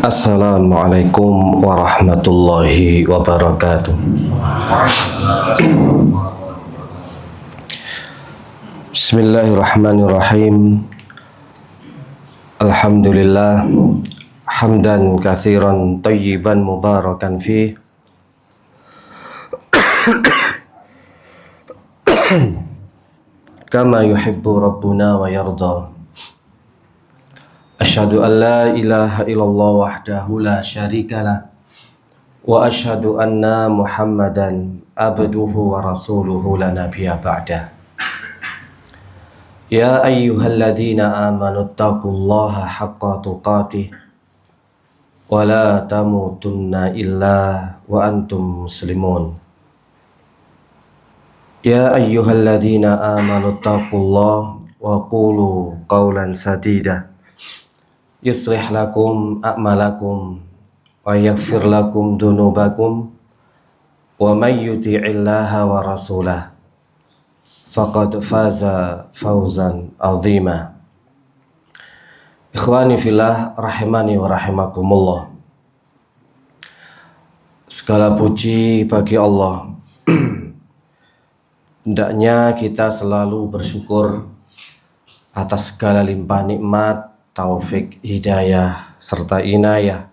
Assalamualaikum warahmatullahi wabarakatuh. Bismillahirrahmanirrahim. Alhamdulillah hamdan katsiran thayyiban mubarakan fih. Kama yuhibbu rabbuna wa yarda. Asyhadu an la ilaha illallah wahdahu la syarikalah wa asyhadu anna Muhammadan abduhu wa rasuluhu la nabiyya ba'dah. Ya ayyuhalladzina amanu taqullaha haqqa tuqatih wa la tamutunna illa wa antum muslimun. Ya ayyuhalladzina amanu taqullaha wa qulu qawlan sadida yuslih lakum a'malakum wa yaghfir lakum dunubakum wa may yuti'illaha wa rasulah faqad faza fawzan azima. Ikhwani fillah rahimani wa rahimakumullah. Segala puji bagi Allah. Hendaknya kita selalu bersyukur atas segala limpah nikmat, taufik, hidayah, serta inayah,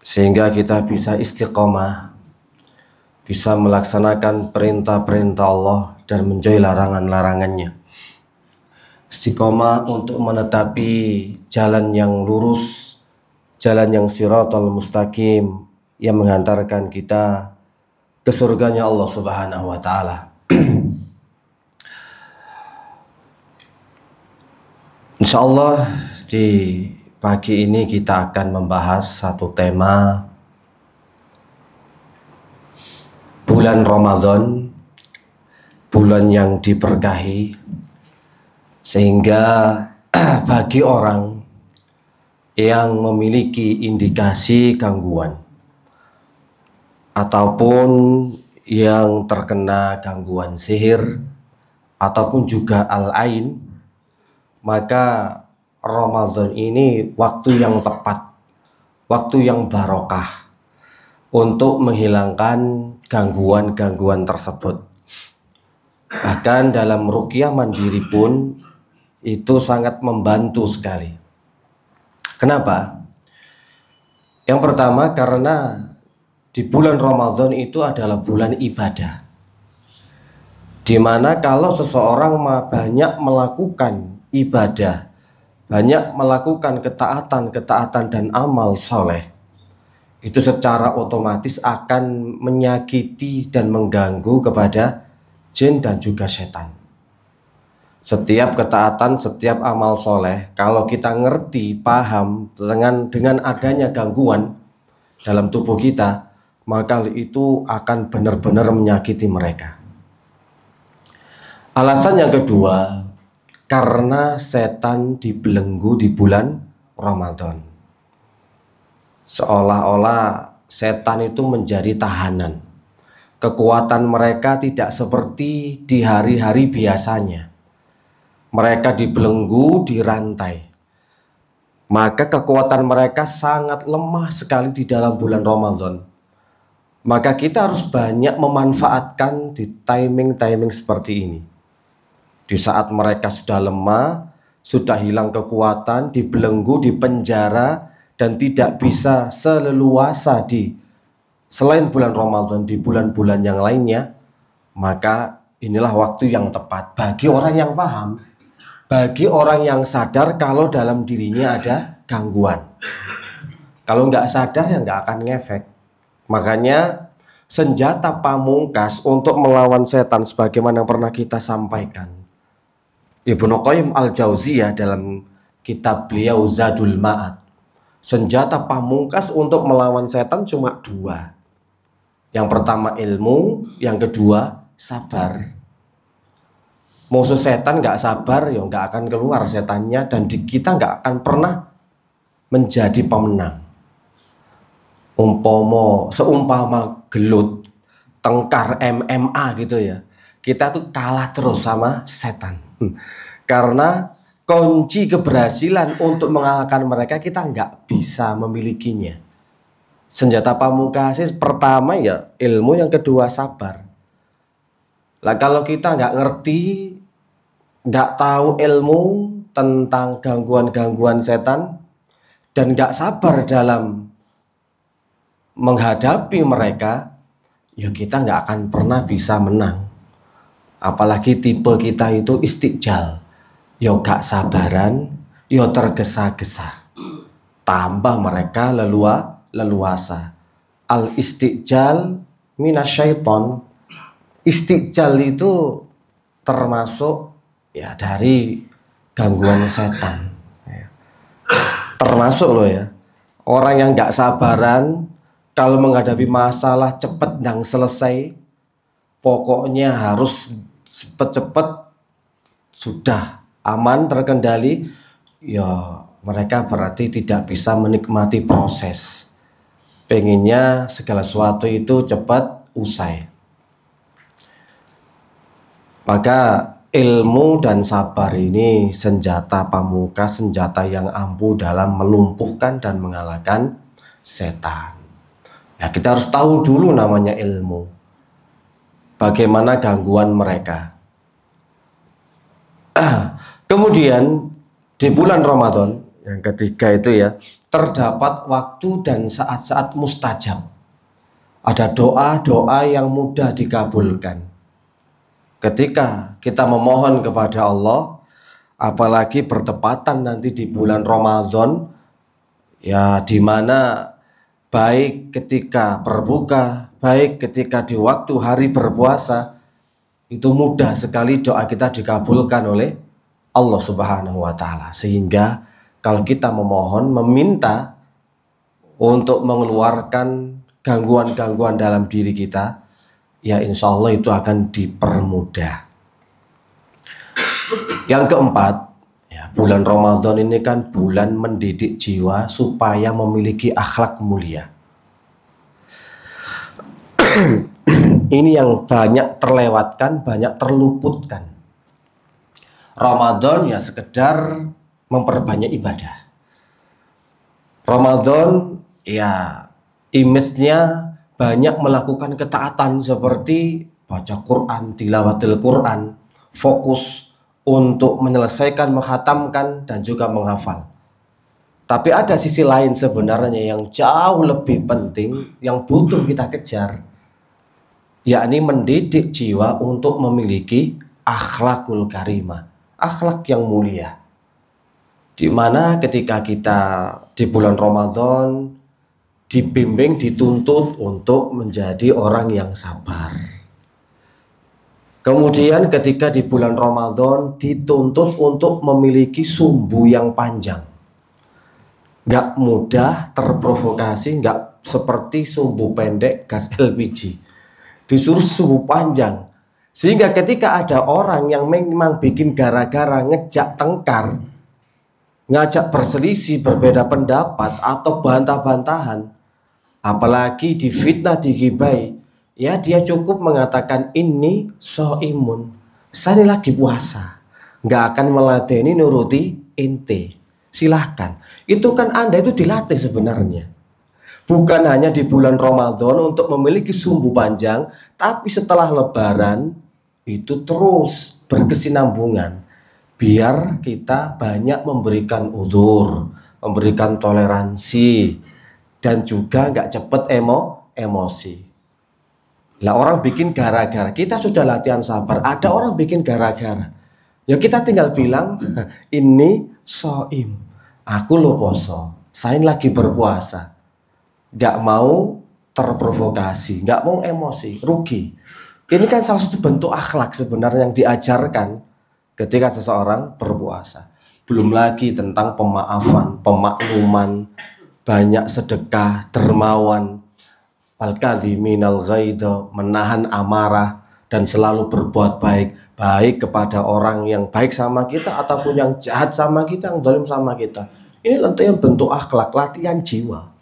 sehingga kita bisa istiqomah, bisa melaksanakan perintah-perintah Allah dan menjauhi larangan-larangannya. Istiqomah untuk menetapi jalan yang lurus, jalan yang shiratal mustaqim, yang menghantarkan kita ke surganya Allah Subhanahu wa ta'ala. Insyaallah di pagi ini kita akan membahas satu tema bulan Ramadan, bulan yang diberkahi, sehingga bagi orang yang memiliki indikasi gangguan ataupun yang terkena gangguan sihir ataupun juga al-ain, maka Ramadan ini waktu yang tepat, waktu yang barokah untuk menghilangkan gangguan-gangguan tersebut. Bahkan dalam ruqyah mandiri pun itu sangat membantu sekali. Kenapa? Yang pertama karena di bulan Ramadan itu adalah bulan ibadah, dimana kalau seseorang banyak melakukan ibadah, banyak melakukan ketaatan dan amal soleh, itu secara otomatis akan menyakiti dan mengganggu kepada jin dan juga setan. Setiap ketaatan, setiap amal soleh, kalau kita ngerti, paham dengan adanya gangguan dalam tubuh kita, maka itu akan benar-benar menyakiti mereka. Alasan yang kedua, karena setan dibelenggu di bulan Ramadan. Seolah-olah setan itu menjadi tahanan. Kekuatan mereka tidak seperti di hari-hari biasanya. Mereka dibelenggu, dirantai. Maka kekuatan mereka sangat lemah sekali di dalam bulan Ramadan. Maka kita harus banyak memanfaatkan di timing-timing seperti ini. Di saat mereka sudah lemah, sudah hilang kekuatan, dibelenggu, dipenjara, dan tidak bisa seleluasa selain bulan Ramadan, di bulan-bulan yang lainnya, maka inilah waktu yang tepat bagi orang yang paham, bagi orang yang sadar kalau dalam dirinya ada gangguan. Kalau nggak sadar ya nggak akan ngefek. Makanya senjata pamungkas untuk melawan setan sebagaimana yang pernah kita sampaikan, Ibnu Qayyim al-Jauziyah dalam kitab beliau Zadul Ma'ad, senjata pamungkas untuk melawan setan cuma dua. Yang pertama ilmu, yang kedua sabar. Musuh setan nggak sabar ya nggak akan keluar setannya, dan kita nggak akan pernah menjadi pemenang. Seumpama gelut tengkar MMA gitu ya, kita tuh kalah terus sama setan. Karena kunci keberhasilan untuk mengalahkan mereka kita nggak bisa memilikinya. Senjata pamungkas pertama ya ilmu, yang kedua sabar. Lah kalau kita nggak ngerti, nggak tahu ilmu tentang gangguan-gangguan setan dan nggak sabar dalam menghadapi mereka, ya kita nggak akan pernah bisa menang. Apalagi tipe kita itu istiqjal, yo gak sabaran, yo tergesa-gesa. Tambah mereka leluasa. Al istiqjal minasyaiton. Istiqjal itu termasuk ya dari gangguan setan. Termasuk loh ya. Orang yang gak sabaran kalau menghadapi masalah cepet dan selesai, pokoknya harus cepet-cepet sudah aman terkendali, ya mereka berarti tidak bisa menikmati proses. Pengennya segala sesuatu itu cepat usai. Maka ilmu dan sabar ini senjata pamungkas, senjata yang ampuh dalam melumpuhkan dan mengalahkan setan. Ya kita harus tahu dulu namanya ilmu. Bagaimana gangguan mereka. Kemudian di bulan Ramadan yang ketiga itu ya, terdapat waktu dan saat-saat mustajab. Ada doa-doa yang mudah dikabulkan. Ketika kita memohon kepada Allah, apalagi bertepatan nanti di bulan Ramadan, ya di mana baik ketika berbuka, baik ketika di waktu hari berpuasa, itu mudah sekali doa kita dikabulkan oleh Allah Subhanahu wa Ta'ala. Sehingga kalau kita memohon, meminta untuk mengeluarkan gangguan-gangguan dalam diri kita, ya insya Allah itu akan dipermudah. Yang keempat, ya, bulan Ramadan ini kan bulan mendidik jiwa supaya memiliki akhlak mulia. Ini yang banyak terlewatkan, banyak terluputkan. Ramadan ya sekedar memperbanyak ibadah. Ramadan ya image-nya banyak melakukan ketaatan seperti baca Quran, tilawatil Quran, fokus untuk menyelesaikan, menghatamkan dan juga menghafal. Tapi ada sisi lain sebenarnya yang jauh lebih penting yang butuh kita kejar, yakni mendidik jiwa untuk memiliki akhlakul karimah, akhlak yang mulia. Di mana ketika kita di bulan Ramadan dibimbing, dituntut untuk menjadi orang yang sabar. Kemudian ketika di bulan Ramadan dituntut untuk memiliki sumbu yang panjang. Gak mudah terprovokasi, gak seperti sumbu pendek gas LPG. Disuruh sumbu panjang. Sehingga ketika ada orang yang memang bikin gara-gara, ngejak tengkar, ngajak berselisih, berbeda pendapat atau bantah-bantahan, apalagi difitnah, digibai, ya dia cukup mengatakan ini soimun, saya ini lagi puasa, nggak akan meladeni nuruti ente, silahkan. Itu kan Anda itu dilatih sebenarnya, bukan hanya di bulan Ramadan untuk memiliki sumbu panjang, tapi setelah Lebaran itu terus berkesinambungan, biar kita banyak memberikan udzur, memberikan toleransi, dan juga nggak cepet emosi. Lah orang bikin gara-gara, kita sudah latihan sabar, ada orang bikin gara-gara, ya kita tinggal bilang ini soim, aku lo poso, saya lagi berpuasa, nggak mau terprovokasi, nggak mau emosi, rugi. Ini kan salah satu bentuk akhlak sebenarnya yang diajarkan ketika seseorang berpuasa. Belum lagi tentang pemaafan, pemakluman, banyak sedekah, dermawan, al-kadhiminal ghaidha, menahan amarah dan selalu berbuat baik, baik kepada orang yang baik sama kita ataupun yang jahat sama kita, yang zalim sama kita. Ini latihan bentuk akhlak, latihan jiwa.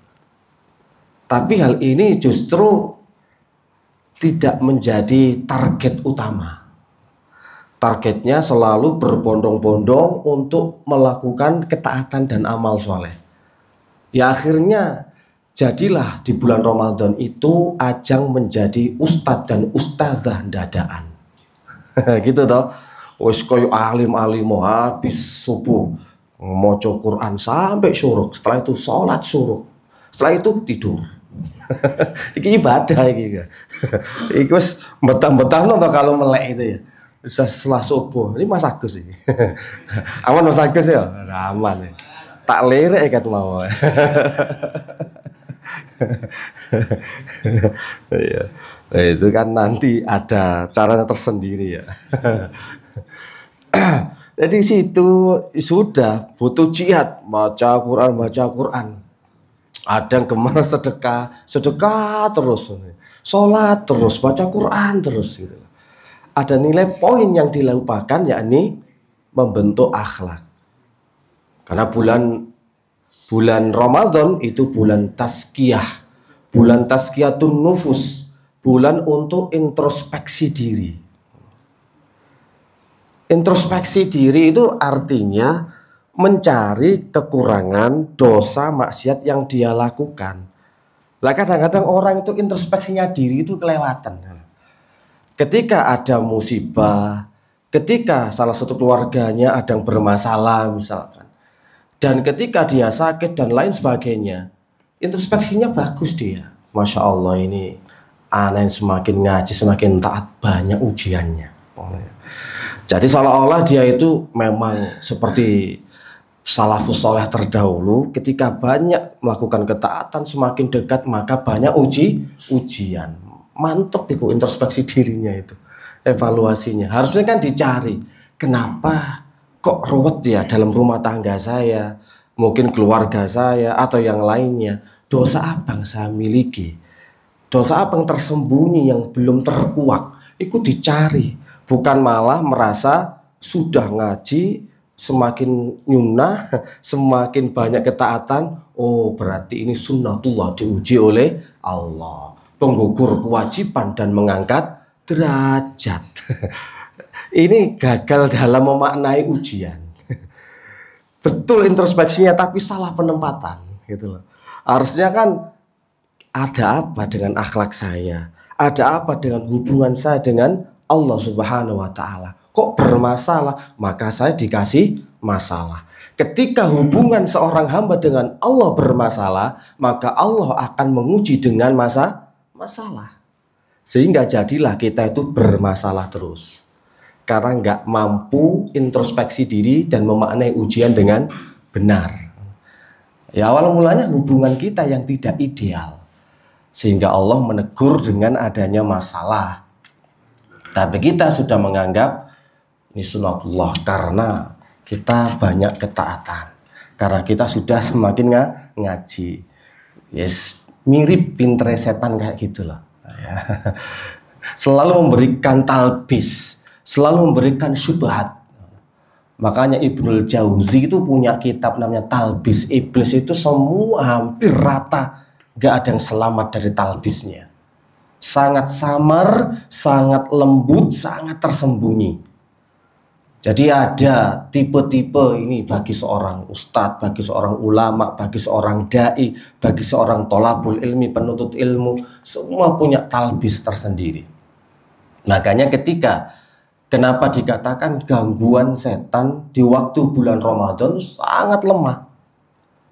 Tapi hal ini justru tidak menjadi target utama. Targetnya selalu berbondong-bondong untuk melakukan ketaatan dan amal soleh. Ya akhirnya jadilah di bulan Ramadan itu ajang menjadi ustadz dan ustazah dadaan. Gitu toh. Wis koyo alim-alim habis subuh maca Quran sampai syuruk. Setelah itu sholat syuruk. Setelah itu tidur. Iki ibadah iki. Iki wis betah-betahno to kalau melek itu ya. Setelah subuh. Ini Mas Agus ini. Aman Mas Agus ya? Aman ya. Tak lirik kat mau. Iya. Itu kan nanti ada caranya tersendiri ya. Jadi situ sudah butuh jihad, baca Quran. Ada yang kemana sedekah terus, sholat terus, baca Quran terus gitu. Ada nilai poin yang dilupakan, yakni membentuk akhlak. Karena bulan Ramadan itu bulan tazkiyah, bulan tazkiyatun nufus, bulan untuk introspeksi diri. Introspeksi diri itu artinya mencari kekurangan, dosa, maksiat yang dia lakukan. Lah kadang-kadang orang itu introspeksinya diri itu kelewatan. Ketika ada musibah, ketika salah satu keluarganya ada yang bermasalah misalkan, dan ketika dia sakit dan lain sebagainya, introspeksinya bagus dia. Masya Allah, ini anak semakin ngaji, semakin taat, banyak ujiannya. Jadi seolah-olah dia itu memang seperti salafus soleh terdahulu, ketika banyak melakukan ketaatan, semakin dekat maka banyak ujian. Mantep itu introspeksi dirinya itu, evaluasinya. Harusnya kan dicari, kenapa kok ruwet ya dalam rumah tangga saya, mungkin keluarga saya atau yang lainnya. Dosa apa yang saya miliki? Dosa apa yang tersembunyi yang belum terkuak? Itu dicari, bukan malah merasa sudah ngaji, semakin nyunah, semakin banyak ketaatan. Oh berarti ini sunnatullah, diuji oleh Allah, penggugur kewajiban dan mengangkat derajat. Ini gagal dalam memaknai ujian. Betul introspeksinya tapi salah penempatan gitu loh. Harusnya kan ada apa dengan akhlak saya? Ada apa dengan hubungan saya dengan Allah Subhanahu wa taala? Kok bermasalah? Maka saya dikasih masalah. Ketika hubungan seorang hamba dengan Allah bermasalah, maka Allah akan menguji dengan masalah. Sehingga jadilah kita itu bermasalah terus. Karena nggak mampu introspeksi diri dan memaknai ujian dengan benar. Ya awal mulanya hubungan kita yang tidak ideal. Sehingga Allah menegur dengan adanya masalah. Tapi kita sudah menganggap ini sunatullah karena kita banyak ketaatan. Karena kita sudah semakin ngaji. Yes, mirip pinter setan kayak gitulah. Selalu memberikan talbis, selalu memberikan syubhat. Makanya Ibnul Jauzi itu punya kitab namanya Talbis Iblis. Itu semua hampir rata, gak ada yang selamat dari talbisnya. Sangat samar, sangat lembut, sangat tersembunyi. Jadi ada tipe-tipe ini bagi seorang ustadz, bagi seorang ulama, bagi seorang dai, bagi seorang tolabul ilmi, penuntut ilmu. Semua punya talbis tersendiri. Makanya kenapa dikatakan gangguan setan di waktu bulan Ramadan sangat lemah.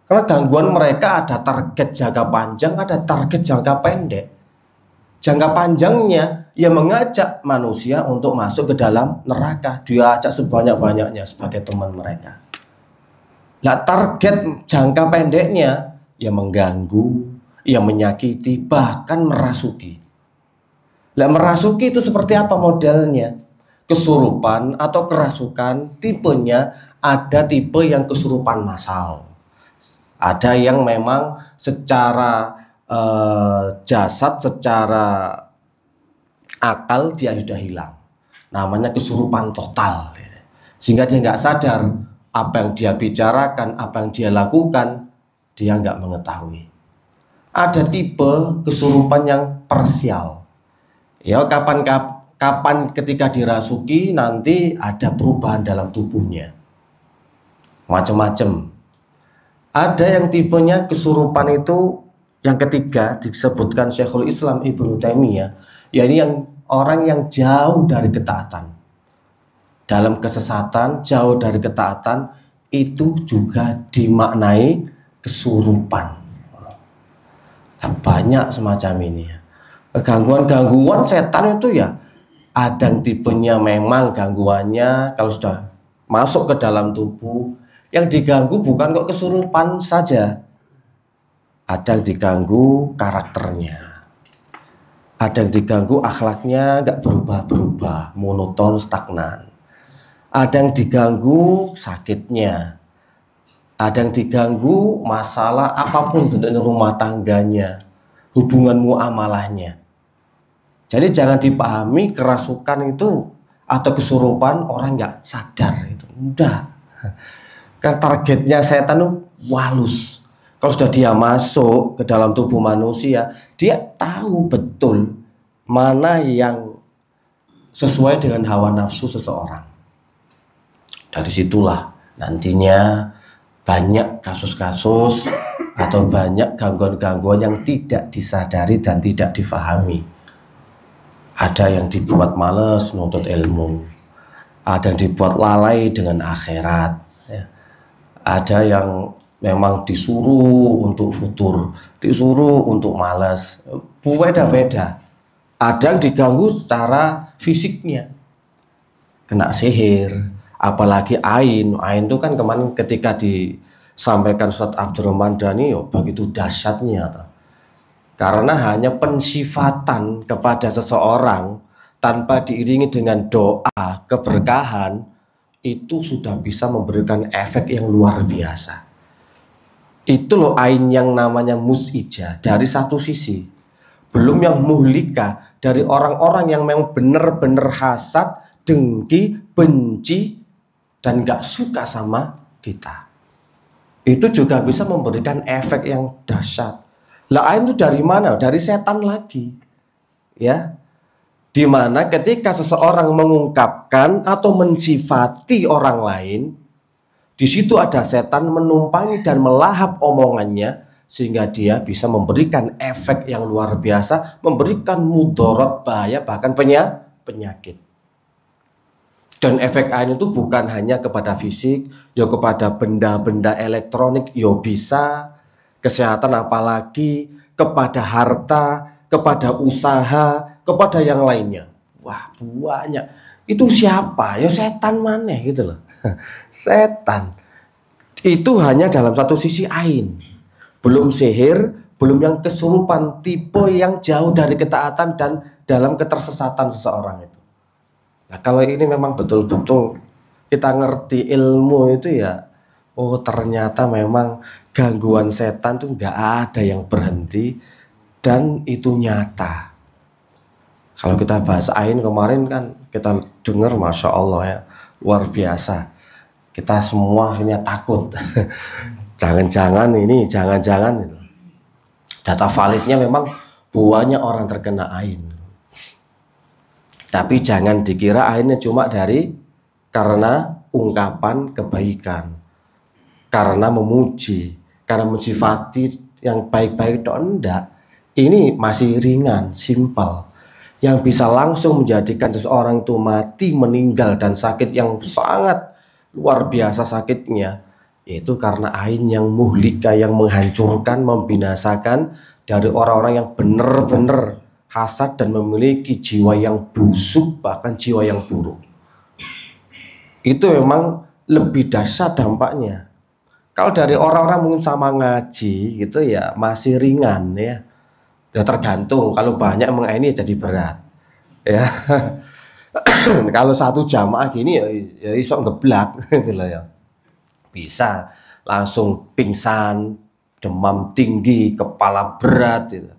Karena gangguan mereka ada target jangka panjang, ada target jangka pendek. Jangka panjangnya ia mengajak manusia untuk masuk ke dalam neraka. Dia ajak sebanyak-banyaknya sebagai teman mereka. Nah, target jangka pendeknya ia mengganggu, ia menyakiti, bahkan merasuki. Nah, merasuki itu seperti apa modelnya? Kesurupan atau kerasukan, tipenya ada tipe yang kesurupan massal. Ada yang memang secara jasad, secara akal dia sudah hilang, namanya kesurupan total, sehingga dia nggak sadar apa yang dia bicarakan, apa yang dia lakukan, dia nggak mengetahui. Ada tipe kesurupan yang parsial, ya kapan ketika dirasuki nanti ada perubahan dalam tubuhnya. Macam-macam. Ada yang tipenya kesurupan itu yang ketiga disebutkan Syekhul Islam Ibnu Taimiyah, yakni yang orang yang jauh dari ketaatan. Dalam kesesatan, jauh dari ketaatan itu juga dimaknai kesurupan. Nah, banyak semacam ini ya. Gangguan-gangguan setan itu ya ada yang tipenya memang gangguannya kalau sudah masuk ke dalam tubuh, yang diganggu bukan kok kesurupan saja. Ada yang diganggu karakternya, ada yang diganggu akhlaknya nggak berubah-berubah, monoton, stagnan. Ada yang diganggu sakitnya, ada yang diganggu masalah apapun tentang rumah tangganya, hubungan muamalahnya. Jadi jangan dipahami kerasukan itu atau kesurupan orang nggak sadar itu. Udah. Karena targetnya setan itu walus. Kalau sudah dia masuk ke dalam tubuh manusia, dia tahu betul mana yang sesuai dengan hawa nafsu seseorang. Dari situlah nantinya banyak kasus-kasus atau banyak gangguan-gangguan yang tidak disadari dan tidak difahami. Ada yang dibuat males nuntut ilmu, ada yang dibuat lalai dengan akhirat, ya. Ada yang memang disuruh untuk futur, disuruh untuk malas, beda-beda. Ada yang diganggu secara fisiknya, kena sihir, apalagi ain itu kan kemarin ketika disampaikan Ustadz Abdurrahman Dhani, begitu dahsyatnya toh. Karena hanya pensifatan kepada seseorang tanpa diiringi dengan doa keberkahan itu sudah bisa memberikan efek yang luar biasa. Itu loh ain yang namanya mus'ijah dari satu sisi. Belum yang muhlika dari orang-orang yang memang benar-benar hasad, dengki, benci dan gak suka sama kita. Itu juga bisa memberikan efek yang dahsyat. Lah ain itu dari mana? Dari setan lagi. Ya. Di mana ketika seseorang mengungkapkan atau mensifati orang lain, di situ ada setan menumpangi dan melahap omongannya sehingga dia bisa memberikan efek yang luar biasa, memberikan mudarat bahaya bahkan penyakit. Dan efek ain itu bukan hanya kepada fisik, ya kepada benda-benda elektronik, ya bisa kesehatan, apalagi kepada harta, kepada usaha, kepada yang lainnya. Wah, banyak. Itu siapa? Ya setan maneh gitu loh. Setan. Itu hanya dalam satu sisi ain. Belum sihir, belum yang kesurupan, tipe yang jauh dari ketaatan dan dalam ketersesatan seseorang itu. Nah, kalau ini memang betul-betul kita ngerti ilmu itu ya, oh ternyata memang gangguan setan tuh nggak ada yang berhenti dan itu nyata. Kalau kita bahas ain kemarin kan kita dengar Masya Allah ya, luar biasa. Kita semua ini takut. Jangan-jangan data validnya memang banyak orang terkena ain. Tapi jangan dikira ainnya cuma karena ungkapan kebaikan, karena memuji, karena mensifati yang baik-baik itu enggak. Ini masih ringan, simpel. Yang bisa langsung menjadikan seseorang itu mati, meninggal dan sakit yang sangat luar biasa sakitnya, yaitu karena ain yang muhlika, yang menghancurkan, membinasakan dari orang-orang yang benar-benar hasad dan memiliki jiwa yang busuk, bahkan jiwa yang buruk. Itu memang lebih dahsyat dampaknya. Kalau dari orang-orang mungkin sama ngaji gitu ya masih ringan ya. Ya tergantung, kalau banyak emang ini jadi berat. Ya. Kalau satu jamaah gini ya iso ngeblak gitu loh ya. Bisa langsung pingsan, demam tinggi, kepala berat gitu.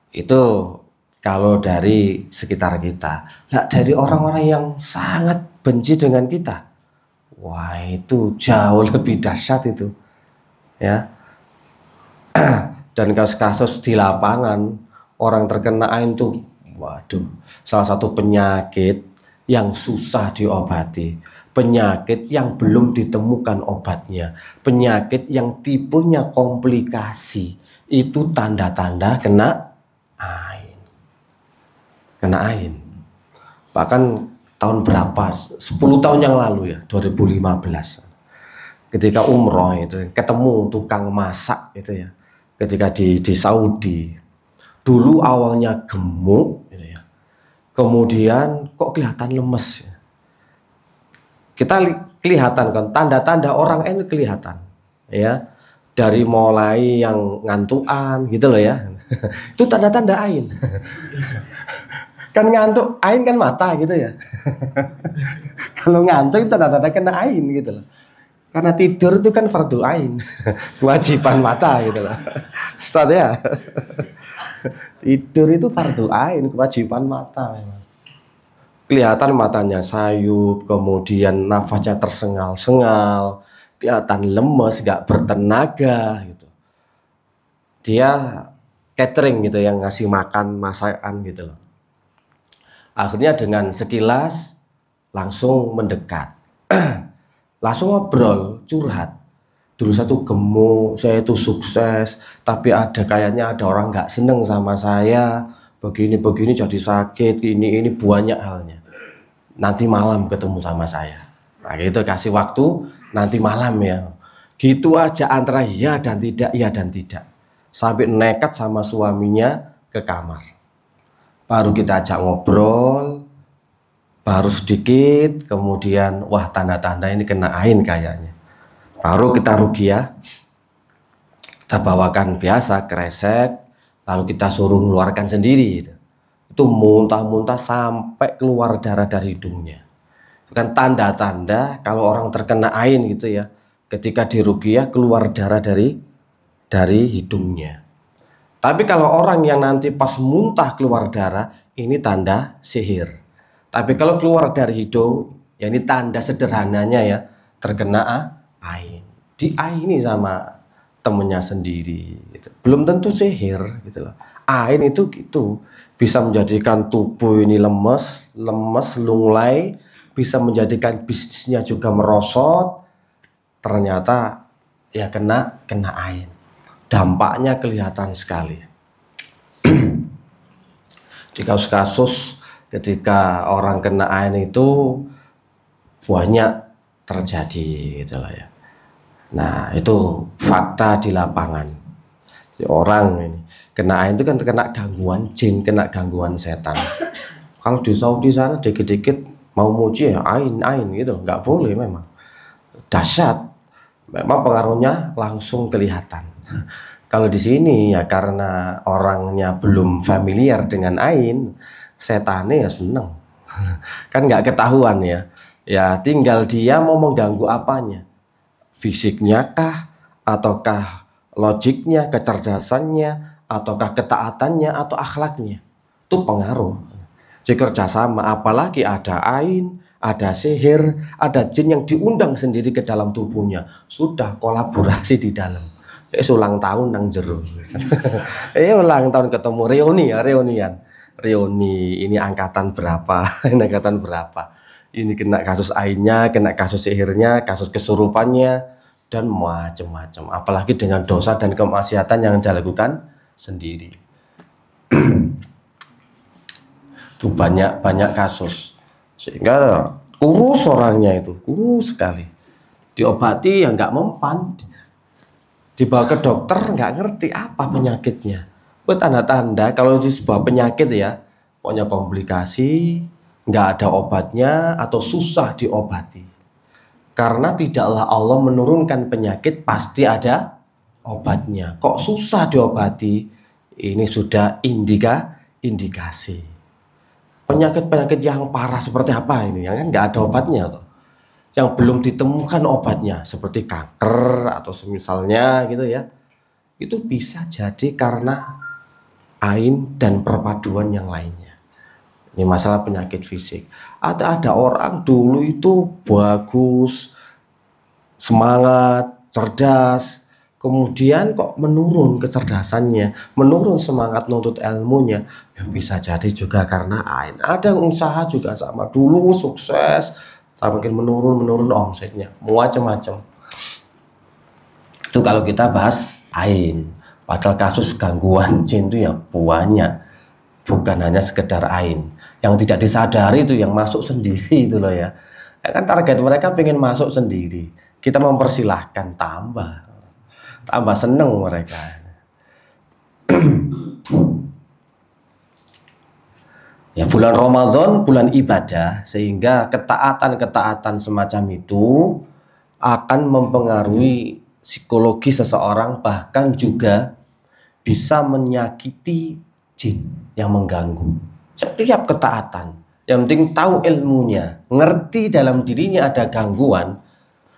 Itu kalau dari sekitar kita. Nah, dari orang-orang yang sangat benci dengan kita, wah itu jauh lebih dahsyat itu ya. Dan kasus-kasus di lapangan orang terkena ain tuh Waduh, salah satu penyakit yang susah diobati, penyakit yang belum ditemukan obatnya, penyakit yang tipenya komplikasi, itu tanda-tanda kena ain. Kena ain. Bahkan tahun berapa? 10 tahun yang lalu ya, 2015. Ketika umroh itu ketemu tukang masak itu ya. Ketika di Saudi. Dulu awalnya gemuk gitu ya. Kemudian kok kelihatan lemes ya. Kita kelihatan kan tanda-tanda orang itu kelihatan ya. Dari mulai yang ngantukan gitu loh ya. Itu tanda-tanda ain. Kan ngantuk, ain kan mata gitu ya. Kalau ngantuk itu tanda-tanda kena ain gitu loh. Karena tidur itu kan fardu ain, kewajiban mata gitu loh. Ustaz ya. Tidur itu fardu ain, kewajiban mata memang. Kelihatan matanya sayup, kemudian nafasnya tersengal-sengal, kelihatan lemes, gak bertenaga gitu. Dia catering gitu yang ngasih makan masakan gitu loh. Akhirnya dengan sekilas langsung mendekat. Langsung ngobrol, curhat. Dulu satu gemuk, saya itu sukses, tapi kayaknya ada orang nggak seneng sama saya, begini jadi sakit, ini banyak halnya. Nanti malam ketemu sama saya. Nah gitu, kasih waktu nanti malam ya. Gitu aja antara iya dan tidak. Sampai nekat sama suaminya ke kamar. Baru kita ajak ngobrol, baru sedikit, kemudian wah tanda-tanda ini kena ain kayaknya. Baru kita ruqyah, kita bawakan biasa kresek, lalu kita suruh mengeluarkan sendiri. Itu muntah-muntah sampai keluar darah dari hidungnya. Itu kan tanda-tanda kalau orang terkena ain gitu ya. Ketika di ruqyah keluar darah dari hidungnya. Tapi kalau orang yang nanti pas muntah keluar darah, ini tanda sihir. Tapi kalau keluar dari hidung, ya ini tanda sederhananya ya, terkena ain. Diaini sama temennya sendiri. Gitu. Belum tentu sihir, gitu loh. Ain itu gitu, bisa menjadikan tubuh ini lemes, lunglai, bisa menjadikan bisnisnya juga merosot. Ternyata ya kena ain. Dampaknya kelihatan sekali. Di kasus-kasus ketika orang kena ain itu banyak terjadi gitu lah ya. Nah itu fakta di lapangan. Orang ini kena ain itu kan kena gangguan jin, kena gangguan setan. Kalau di Saudi sana dikit-dikit mau muji ya ain gitu, nggak boleh memang. Dahsyat, memang pengaruhnya langsung kelihatan. Kalau di sini ya karena orangnya belum familiar dengan ain, setannya ya seneng. Kan nggak ketahuan ya. Ya tinggal dia mau mengganggu apanya. Fisiknya kah, ataukah logiknya, kecerdasannya, ataukah ketaatannya, atau akhlaknya. Itu pengaruh. Jadi kerjasama, apalagi ada ain, ada sihir, ada jin yang diundang sendiri ke dalam tubuhnya. Sudah kolaborasi di dalam. Ulang tahun nang jero. Ulang tahun ketemu reuni ini angkatan berapa? Ini angkatan berapa? Ini kena kasus ainnya, kena kasus sihirnya, kasus kesurupannya dan macam-macam. Apalagi dengan dosa dan kemaksiatan yang dilakukan sendiri. Itu banyak kasus. Sehingga kurus orangnya itu, kurus sekali. Diobati ya nggak mempan. Dibawa ke dokter nggak ngerti apa penyakitnya. Itu tanda-tanda kalau di sebuah penyakit ya, pokoknya komplikasi, nggak ada obatnya atau susah diobati. Karena tidaklah Allah menurunkan penyakit pasti ada obatnya. Kok susah diobati? Ini sudah indikasi. Penyakit-penyakit yang parah seperti apa ini? Yang kan nggak ada obatnya tuh. Yang belum ditemukan obatnya seperti kanker atau semisalnya gitu ya, itu bisa jadi karena ain dan perpaduan yang lainnya. Ini masalah penyakit fisik. Ada orang dulu itu bagus, semangat, cerdas, kemudian kok menurun kecerdasannya, menurun semangat nuntut ilmunya, ya bisa jadi juga karena ain. Ada yang usaha juga sama, dulu sukses, makin menurun omsetnya, macam-macam. Itu kalau kita bahas ain. Padahal kasus gangguan jin itu ya banyak, bukan hanya sekedar ain. Yang tidak disadari itu yang masuk sendiri itu loh ya. Kan target mereka pengen masuk sendiri. Kita mempersilahkan, tambah seneng mereka. Ya, bulan Ramadan bulan ibadah, sehingga ketaatan semacam itu akan mempengaruhi psikologi seseorang, bahkan juga bisa menyakiti jin yang mengganggu. Setiap ketaatan, yang penting tahu ilmunya, ngerti dalam dirinya ada gangguan,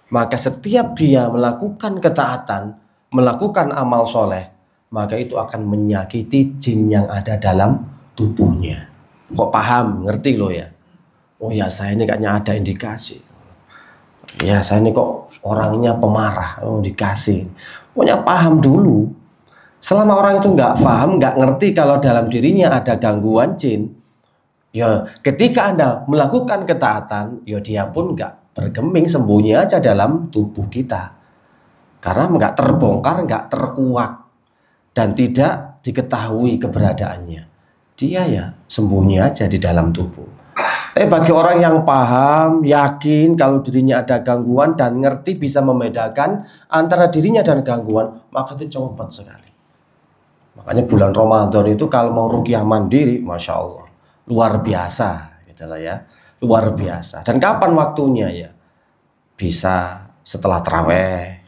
maka setiap dia melakukan ketaatan, melakukan amal soleh, maka itu akan menyakiti jin yang ada dalam tubuhnya. Kok paham, ngerti loh ya? Oh ya, saya ini kayaknya ada indikasi. Ya, saya ini kok orangnya pemarah, oh dikasih. Pokoknya paham dulu. Selama orang itu nggak paham, nggak ngerti kalau dalam dirinya ada gangguan jin, ya ketika Anda melakukan ketaatan, ya dia pun nggak bergeming, sembunyi aja dalam tubuh kita. Karena nggak terbongkar, nggak terkuak, dan tidak diketahui keberadaannya. Dia ya sembunyi aja di dalam tubuh. Tapi bagi orang yang paham, yakin kalau dirinya ada gangguan dan ngerti bisa membedakan antara dirinya dan gangguan, maka itu cepat sekali. Makanya bulan Ramadan itu kalau mau ruqyah mandiri, Masya Allah, luar biasa gitu lah ya, luar biasa. Dan kapan waktunya ya? Bisa setelah taraweh,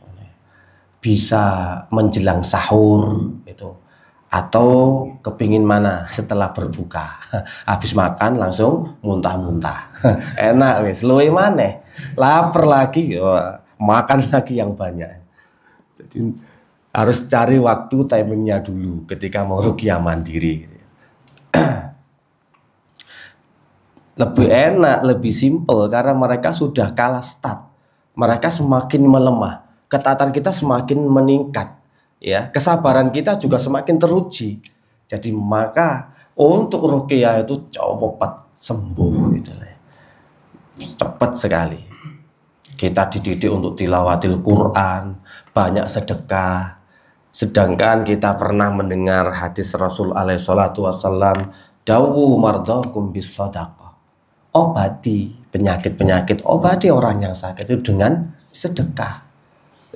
bisa menjelang sahur gitu. Atau kepingin mana setelah berbuka, habis makan langsung muntah-muntah. Enak wis, luwe maneh, lapar lagi, makan lagi yang banyak. Jadi harus cari waktu timingnya dulu ketika mau ruqyah mandiri. Lebih enak, lebih simpel karena mereka sudah kalah start. Mereka semakin melemah, ketaatan kita semakin meningkat. Ya, kesabaran kita juga semakin teruji. Jadi maka untuk ruqyah itu cepat sembuh gitu ya. Cepat sekali. Kita dididik untuk tilawatil Quran, banyak sedekah. Sedangkan kita pernah mendengar hadis Rasul alaihi salatu wasallam, dawu mardakum bis sadaqah. Obati penyakit-penyakit, obati orang yang sakit itu dengan sedekah.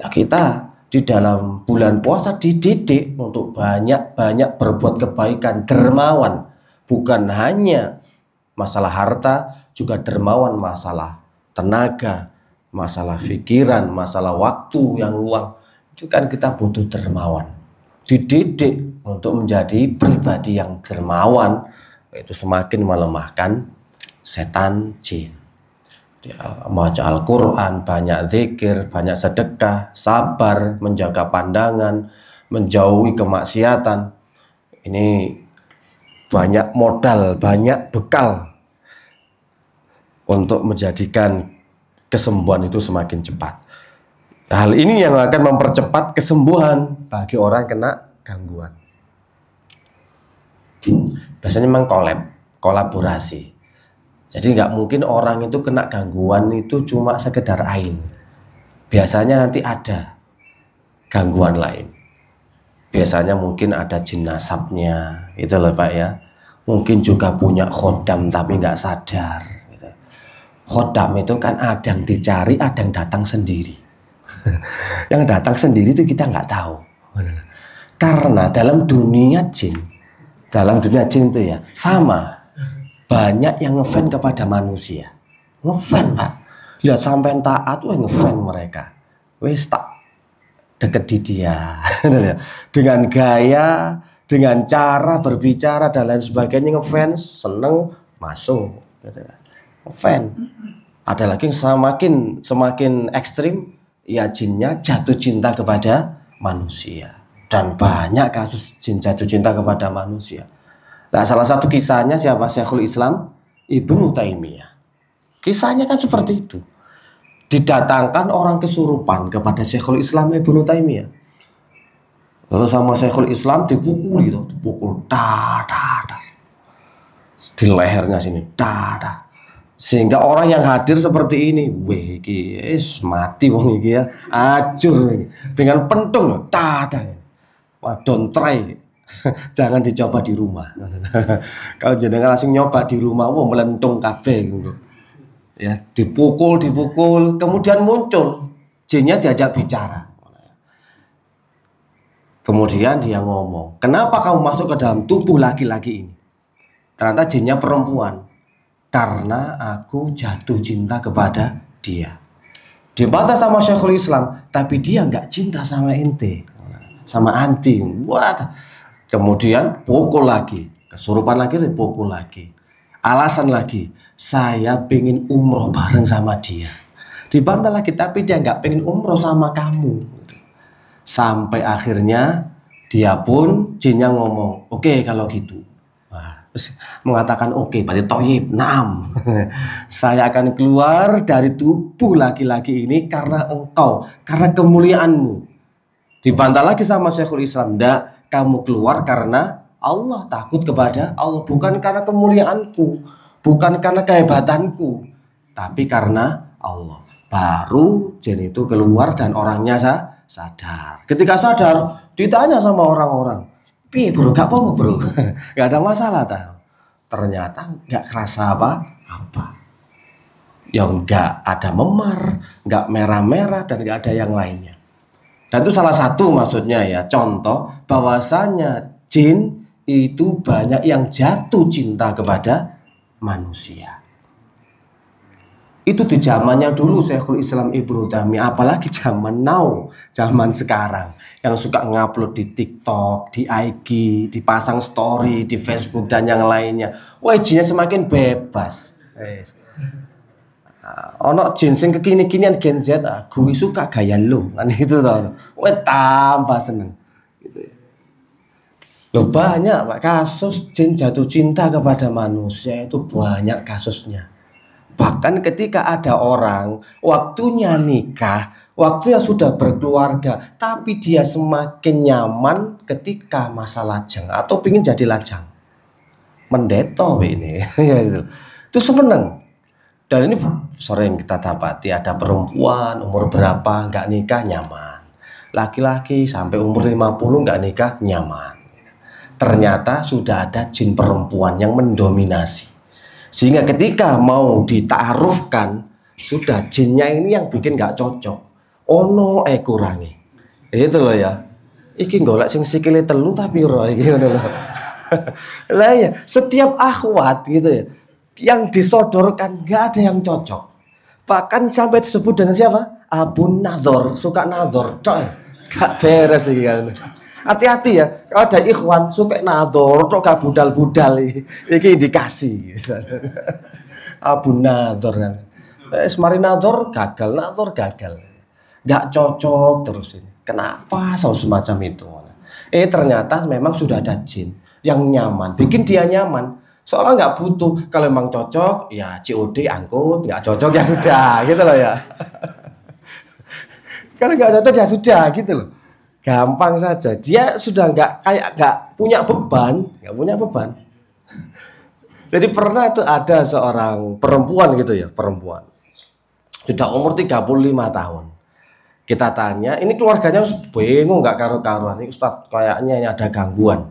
Nah, kita di dalam bulan puasa dididik untuk banyak-banyak berbuat kebaikan, dermawan. Bukan hanya masalah harta, juga dermawan masalah tenaga, masalah pikiran, masalah waktu yang luang. Itu kan kita butuh dermawan. Dididik untuk menjadi pribadi yang dermawan, itu semakin melemahkan setan jin. Baca Al-Quran, banyak zikir, banyak sedekah, sabar, menjaga pandangan, menjauhi kemaksiatan. Ini banyak modal, banyak bekal untuk menjadikan kesembuhan itu semakin cepat. Hal ini yang akan mempercepat kesembuhan bagi orang kena gangguan. Biasanya memang kolaborasi. Jadi nggak mungkin orang itu kena gangguan itu cuma sekedar ain. Biasanya nanti ada gangguan lain. Biasanya mungkin ada jin nasabnya, itu loh Pak ya. Mungkin juga punya khodam tapi nggak sadar. Gitu. Khodam itu kan ada yang dicari, ada yang datang sendiri. Yang datang sendiri itu kita nggak tahu. Karena dalam dunia jin itu ya sama. Banyak yang ngefan kepada manusia. Ngefan Pak. Lihat sampai taat, ngefan mereka. Wes tak deket di dia. Dengan gaya, dengan cara berbicara dan lain sebagainya ngefans, seneng, masuk. Ngefan. Ada lagi yang semakin ekstrim, ya jinnya jatuh cinta kepada manusia. Dan banyak kasus jin jatuh cinta kepada manusia. Nah, salah satu kisahnya siapa? Syekhul Islam Ibnu Taimiyah. Kisahnya kan seperti itu. Didatangkan orang kesurupan kepada Syekhul Islam Ibnu Taimiyah. Lalu sama Syekhul Islam dipukul itu, dipukul, di lehernya sini, sehingga orang yang hadir seperti ini, weh, iki mati wong iki ya, acur ini. Dengan pentung, wah, don't try, jangan dicoba di rumah. Kalau jenengan langsung nyoba di rumah, wah melentung kabeh gitu. Ya, dipukul, kemudian muncul, jinnya diajak bicara. Kemudian dia ngomong, kenapa kamu masuk ke dalam tubuh laki-laki ini? Ternyata jinnya perempuan. Karena aku jatuh cinta kepada dia. Dibantah sama Syekhul Islam, tapi dia nggak cinta sama ente, sama anti. What? Kemudian pukul lagi, kesurupan lagi, dipukul lagi. Alasan lagi, saya pengen umroh bareng sama dia. Dibantah lagi, tapi dia nggak pengen umroh sama kamu. Sampai akhirnya dia pun jinnya ngomong, oke, kalau gitu. Wah, terus mengatakan oke, berarti toyib, naam. Saya akan keluar dari tubuh laki-laki ini karena engkau, karena kemuliaanmu. Dibantah lagi sama Syekhul Islam, ndak, kamu keluar karena Allah, takut kepada Allah, bukan karena kemuliaanku, bukan karena kehebatanku, tapi karena Allah. Baru jin itu keluar dan orangnya sadar. Ketika sadar, ditanya sama orang-orang, "Piye bro, gak apa-apa bro?" Gak ada masalah tahu. Ternyata gak kerasa apa-apa. Yang gak ada memar, gak merah-merah, dan gak ada yang lainnya. Dan itu salah satu maksudnya ya, contoh bahwasanya jin itu banyak yang jatuh cinta kepada manusia. Itu di zamannya dulu Syekhul Islam Ibnu Taimiyah, apalagi zaman now, zaman sekarang yang suka ngupload di TikTok, di IG, dipasang story di Facebook dan yang lainnya. Wah, jinnya semakin bebas. Ono jin sing kekini-kinian Gen Z, gue suka gaya lu, kan itu toh. Wah, tambah seneng. Gitu. Loh, banyak Pak kasus jin jatuh cinta kepada manusia, itu banyak kasusnya. Bahkan ketika ada orang waktunya nikah, waktunya sudah berkeluarga, tapi dia semakin nyaman ketika masa lajang atau ingin jadi lajang. Mendeto ini, itu seneng. Dan ini sering kita dapati, ada perempuan umur berapa nggak nikah nyaman, laki-laki sampai umur 50 nggak nikah nyaman. Ternyata sudah ada jin perempuan yang mendominasi. Sehingga ketika mau ditaarufkan, sudah jinnya ini yang bikin gak cocok. Ono kurangi. Itu loh ya. Iki golek sing sikile telu tapi ora iki ngono lho. Lah ya, setiap akhwat gitu ya, yang disodorkan gak ada yang cocok. Bahkan sampai disebut dengan siapa? Abu Nazor, suka Nazor. Gak beres iki kan. Hati-hati ya, kalau ada ikhwan suka nador, kok gak budal-budal ini indikasi. Abu Nador kan, semari nador gagal, gak cocok terus ini. Kenapa semacam itu? Ternyata memang sudah ada jin yang nyaman, bikin dia nyaman. Soalnya nggak butuh, kalau memang cocok ya COD angkut, nggak cocok ya sudah, gitu loh ya. Kalau nggak cocok ya sudah, gitu loh. Gampang saja, dia sudah nggak punya beban. Jadi pernah itu ada seorang perempuan gitu ya, perempuan sudah umur 35 tahun. Kita tanya, ini keluarganya bingung nggak karu-karuan, ini Ustadz kayaknya ini ada gangguan.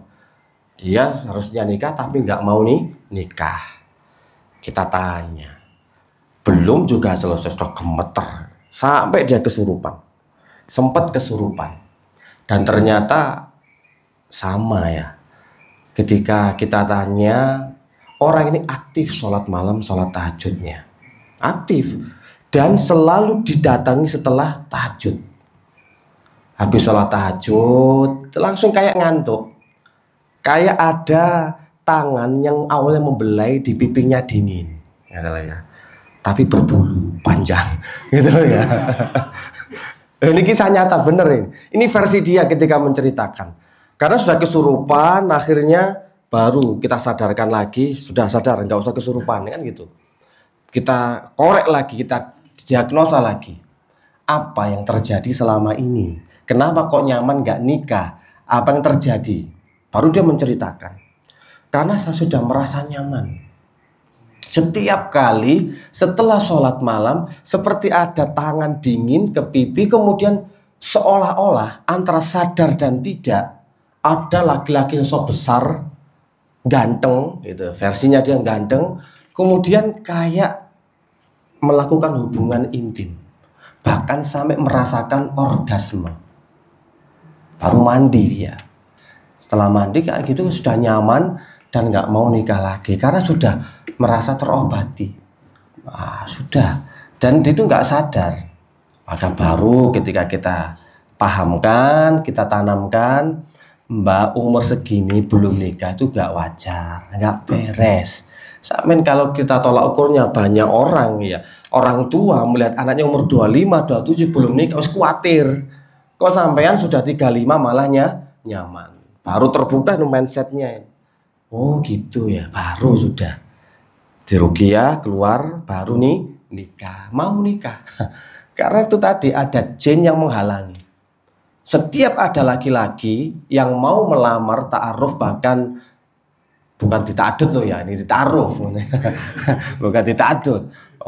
Dia harusnya nikah tapi nggak mau nikah. Kita tanya, belum juga selesai sudah gemeter sampai dia kesurupan, sempat kesurupan. Dan ternyata sama ya, ketika kita tanya, orang ini aktif sholat malam, sholat tahajudnya aktif, dan selalu didatangi setelah tahajud. Habis sholat tahajud langsung kayak ngantuk, kayak ada tangan yang awalnya membelai di pipinya dingin gitu ya, tapi berbulu panjang gitu ya. Ini kisah nyata bener ini versi dia ketika menceritakan. Karena sudah kesurupan, akhirnya baru kita sadarkan lagi, sudah sadar nggak usah kesurupan kan gitu. Kita korek lagi, kita diagnosa lagi. Apa yang terjadi selama ini? Kenapa kok nyaman nggak nikah? Apa yang terjadi? Baru dia menceritakan. Karena saya sudah merasa nyaman. Setiap kali setelah sholat malam, seperti ada tangan dingin ke pipi, kemudian seolah-olah antara sadar dan tidak, ada laki-laki sosok besar, ganteng, gitu. Versinya dia ganteng, kemudian kayak melakukan hubungan intim, bahkan sampai merasakan orgasme. Baru mandi dia. Setelah mandi kayak gitu sudah nyaman dan nggak mau nikah lagi karena sudah merasa terobati. Sudah, dan itu nggak sadar. Maka baru ketika kita pahamkan, kita tanamkan, Mbak umur segini belum nikah itu nggak wajar, nggak beres. Samin kalau kita tolak ukurnya banyak orang ya, orang tua melihat anaknya umur 25, 27 belum nikah, harus khawatir. Kok sampean sudah 35 malahnya nyaman. Baru terbuka mindsetnya. Oh gitu ya, baru sudah diruqyah keluar, baru nih nikah, mau nikah. Karena itu tadi ada jin yang menghalangi. Setiap ada laki-laki yang mau melamar ta'aruf, bahkan bukan dita'adud loh ya, ini dita'aruf. Bukan dita'adud.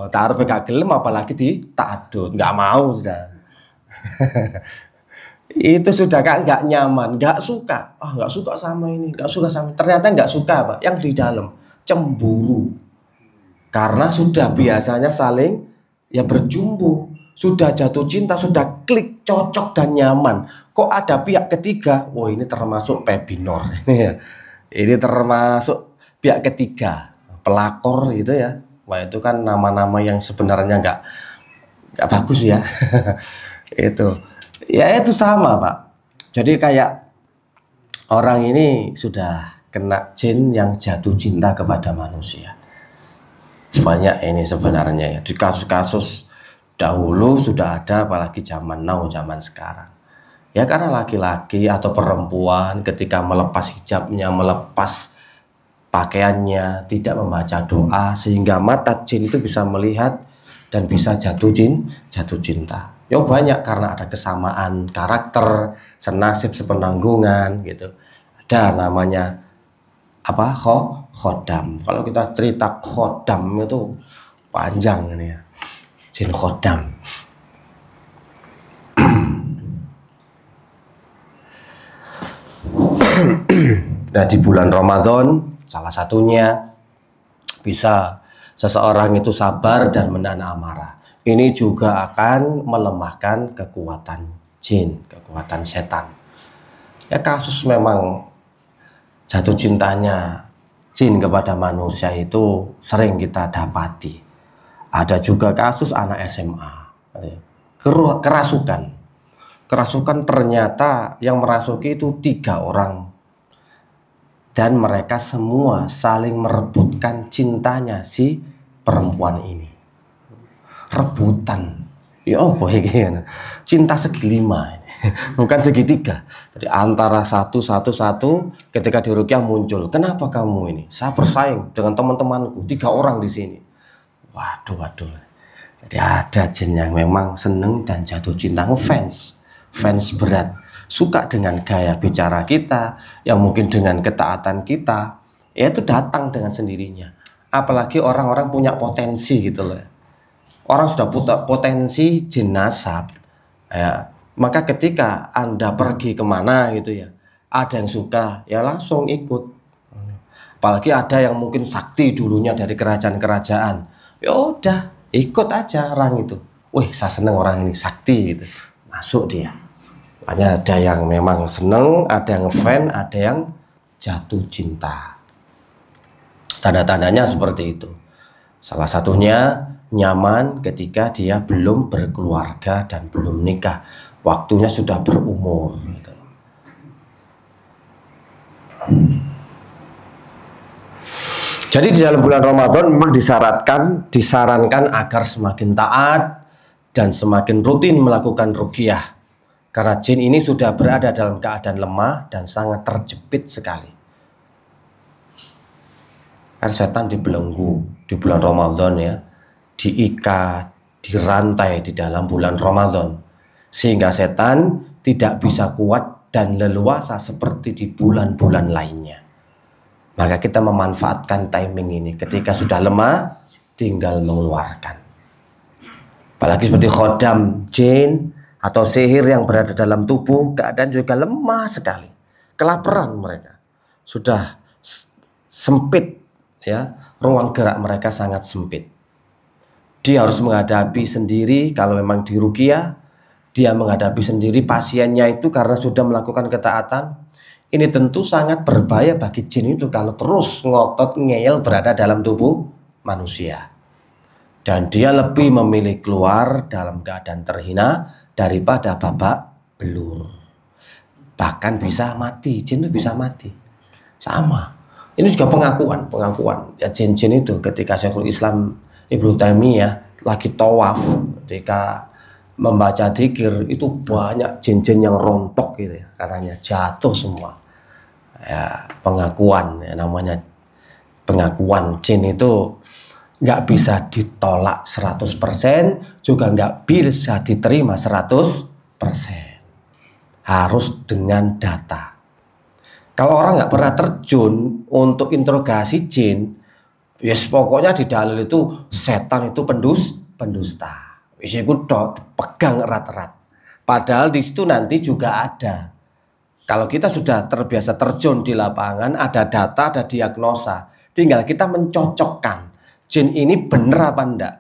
Ta'aruf gak gelem apalagi dita'adud, nggak mau sudah. Itu sudah kan nggak nyaman, nggak suka, nggak suka sama ini, nggak suka sama, ternyata nggak suka apa? Yang di dalam cemburu, karena sudah biasanya saling ya berjumbu, sudah jatuh cinta, sudah klik, cocok dan nyaman. Kok ada pihak ketiga? Wah ini termasuk pebinor, ini termasuk pihak ketiga, pelakor gitu ya. Wah itu kan nama-nama yang sebenarnya nggak bagus ya. Itu. Ya itu sama Pak. Jadi kayak orang ini sudah kena jin yang jatuh cinta kepada manusia. Banyak ini sebenarnya ya. Di kasus-kasus dahulu sudah ada, apalagi zaman now, zaman sekarang. Ya karena laki-laki atau perempuan ketika melepas hijabnya, melepas pakaiannya, tidak membaca doa, sehingga mata jin itu bisa melihat dan bisa jatuh cinta. Ya banyak karena ada kesamaan karakter, senasib, sepenanggungan gitu. Ada namanya apa? Khodam. Kalau kita cerita khodam itu panjang ini ya. Jin khodam. Nah di bulan Ramadan salah satunya bisa seseorang itu sabar dan menahan amarah. Ini juga akan melemahkan kekuatan jin, kekuatan setan. Ya kasus memang jatuh cintanya jin kepada manusia itu sering kita dapati. Ada juga kasus anak SMA, kerasukan. Kerasukan ternyata yang merasuki itu 3 orang. Dan mereka semua saling merebutkan cintanya si perempuan ini. Rebutan ya apa ya, cinta segilima bukan segitiga. Jadi antara satu ketika di ruqyah muncul, kenapa kamu ini? Saya bersaing dengan teman-temanku 3 orang di sini. Waduh. Jadi ada jin yang memang seneng dan jatuh cinta, fans berat, suka dengan gaya bicara kita, yang mungkin dengan ketaatan kita, ya itu datang dengan sendirinya. Apalagi orang-orang punya potensi gitu loh. Orang sudah potensi jin nasab, ya, maka ketika Anda pergi kemana gitu ya, ada yang suka, ya langsung ikut. Apalagi ada yang mungkin sakti dulunya dari kerajaan-kerajaan, ya udah ikut aja orang itu. Wih, saya seneng orang ini sakti gitu, masuk dia. Hanya ada yang memang seneng, ada yang fan, ada yang jatuh cinta. Tanda-tandanya seperti itu. Salah satunya nyaman ketika dia belum berkeluarga dan belum nikah, waktunya sudah berumur gitu. Jadi di dalam bulan Ramadan memang disarankan agar semakin taat dan semakin rutin melakukan ruqyah, karena jin ini sudah berada dalam keadaan lemah dan sangat terjepit sekali. Kan setan dibelenggu di bulan Ramadan ya, diikat, dirantai di dalam bulan Ramadan, sehingga setan tidak bisa kuat dan leluasa seperti di bulan-bulan lainnya. Maka kita memanfaatkan timing ini. Ketika sudah lemah, tinggal mengeluarkan. Apalagi seperti khodam jin atau sihir yang berada dalam tubuh, keadaan juga lemah sekali. Kelaparan mereka. Sudah sempit, ya, ruang gerak mereka sangat sempit. Dia harus menghadapi sendiri kalau memang di ruqyah, dia menghadapi sendiri pasiennya itu karena sudah melakukan ketaatan. Ini tentu sangat berbahaya bagi jin itu kalau terus ngotot ngeyel berada dalam tubuh manusia. Dan dia lebih memilih keluar dalam keadaan terhina daripada babak belur. Bahkan bisa mati, jin itu bisa mati. Sama. Ini juga pengakuan ya, jin-jin itu ketika Syekhul Islam Ibnu Taimiyah lagi tawaf, ketika membaca dzikir itu banyak jin-jin yang rontok gitu ya, katanya jatuh semua. Ya, pengakuan ya, namanya pengakuan jin itu nggak bisa ditolak 100%, juga nggak bisa diterima 100%. Harus dengan data. Kalau orang nggak pernah terjun untuk interogasi jin, yes, pokoknya di dalil itu setan itu pendusta. Wis iku pegang erat-erat. Padahal di situ nanti juga ada. Kalau kita sudah terbiasa terjun di lapangan, ada data, ada diagnosa, tinggal kita mencocokkan jin ini benar apa enggak.